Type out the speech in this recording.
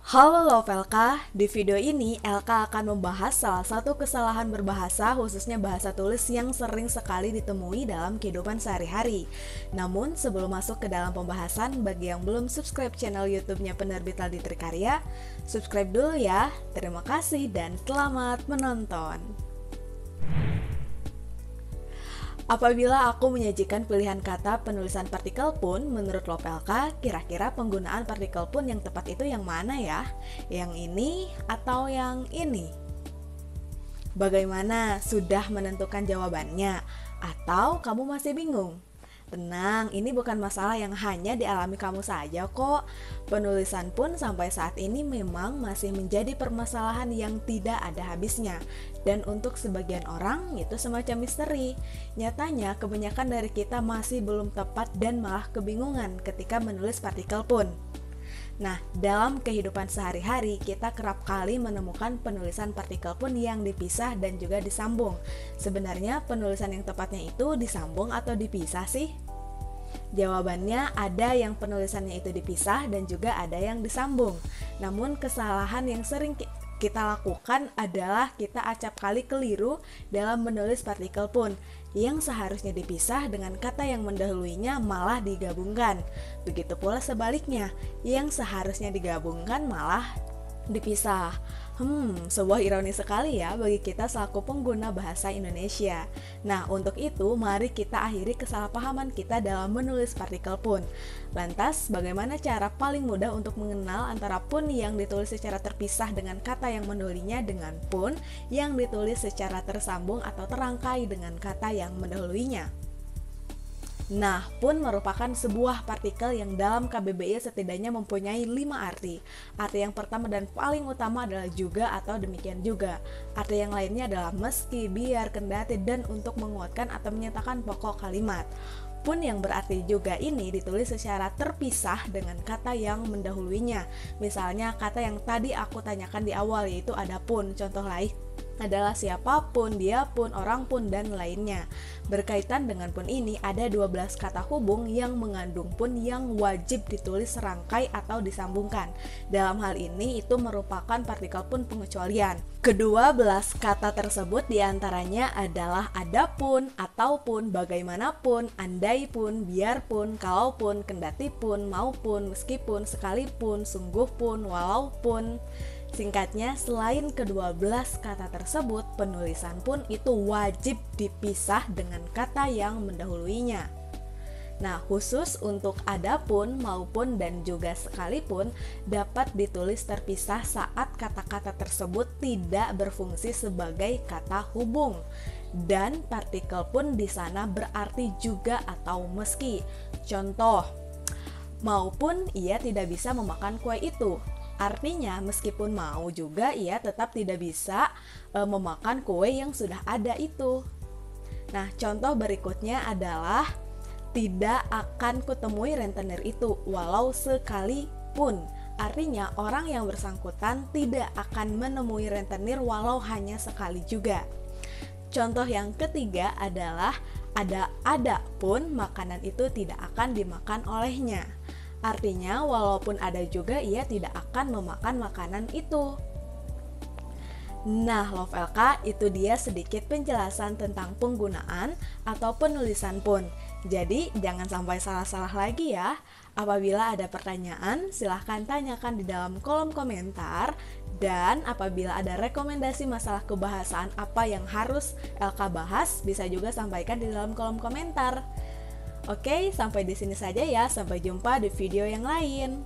Halo Love LK, di video ini LK akan membahas salah satu kesalahan berbahasa khususnya bahasa tulis yang sering sekali ditemui dalam kehidupan sehari-hari. Namun sebelum masuk ke dalam pembahasan, bagi yang belum subscribe channel YouTube-nya Penerbit Aldi Trikarya, subscribe dulu ya. Terima kasih dan selamat menonton. Apabila aku menyajikan pilihan kata penulisan partikel pun, menurut Lopelka, kira-kira penggunaan partikel pun yang tepat itu yang mana ya? Yang ini atau yang ini? Bagaimana? Sudah menentukan jawabannya? Atau kamu masih bingung? Tenang, ini bukan masalah yang hanya dialami kamu saja kok. Penulisan pun sampai saat ini memang masih menjadi permasalahan yang tidak ada habisnya. Dan untuk sebagian orang itu semacam misteri. Nyatanya kebanyakan dari kita masih belum tepat dan malah kebingungan ketika menulis partikel pun. Nah, dalam kehidupan sehari-hari kita kerap kali menemukan penulisan partikel pun yang dipisah dan juga disambung. Sebenarnya penulisan yang tepatnya itu disambung atau dipisah sih? Jawabannya ada yang penulisannya itu dipisah dan juga ada yang disambung. Namun kesalahan yang sering kita lakukan adalah kita acap kali keliru dalam menulis partikel pun yang seharusnya dipisah dengan kata yang mendahuluinya malah digabungkan. Begitu pula sebaliknya, yang seharusnya digabungkan malah dipisah. Sebuah ironi sekali ya bagi kita selaku pengguna bahasa Indonesia. Nah, untuk itu mari kita akhiri kesalahpahaman kita dalam menulis partikel pun. Lantas, bagaimana cara paling mudah untuk mengenal antara pun yang ditulis secara terpisah dengan kata yang mendahulunya dengan pun yang ditulis secara tersambung atau terangkai dengan kata yang mendahuluinya? Nah, pun merupakan sebuah partikel yang dalam KBBI setidaknya mempunyai 5 arti. Arti yang pertama dan paling utama adalah juga atau demikian juga. Arti yang lainnya adalah meski, biar, kendati, dan untuk menguatkan atau menyatakan pokok kalimat. Pun yang berarti juga ini ditulis secara terpisah dengan kata yang mendahuluinya. Misalnya kata yang tadi aku tanyakan di awal yaitu ada pun, contoh lain adalah siapapun, dia pun, orang pun, dan lainnya. Berkaitan dengan pun ini, ada 12 kata hubung yang mengandung pun yang wajib ditulis serangkai atau disambungkan. Dalam hal ini, itu merupakan partikel pun pengecualian. Kedua belas kata tersebut diantaranya adalah adapun, ataupun, bagaimanapun, andaipun, biarpun, kalaupun, kendatipun, maupun, meskipun, sekalipun, sungguh pun, walaupun. Singkatnya, selain ke-12 kata tersebut, penulisan pun itu wajib dipisah dengan kata yang mendahuluinya. Nah, khusus untuk adapun, maupun, dan juga sekalipun dapat ditulis terpisah saat kata-kata tersebut tidak berfungsi sebagai kata hubung. Dan partikel pun di sana berarti juga atau meski. Contoh, maupun ia tidak bisa memakan kue itu. Artinya meskipun mau juga ia tetap tidak bisa memakan kue yang sudah ada itu. Nah, contoh berikutnya adalah tidak akan kutemui rentenir itu walau sekalipun. Artinya orang yang bersangkutan tidak akan menemui rentenir walau hanya sekali juga. Contoh yang ketiga adalah ada pun makanan itu tidak akan dimakan olehnya. Artinya walaupun ada juga ia tidak akan memakan makanan itu. Nah, Love LK, itu dia sedikit penjelasan tentang penggunaan atau penulisan pun. Jadi jangan sampai salah-salah lagi ya. Apabila ada pertanyaan, silahkan tanyakan di dalam kolom komentar. Dan apabila ada rekomendasi masalah kebahasaan apa yang harus LK bahas, bisa juga sampaikan di dalam kolom komentar. Oke, sampai di sini saja ya. Sampai jumpa di video yang lain.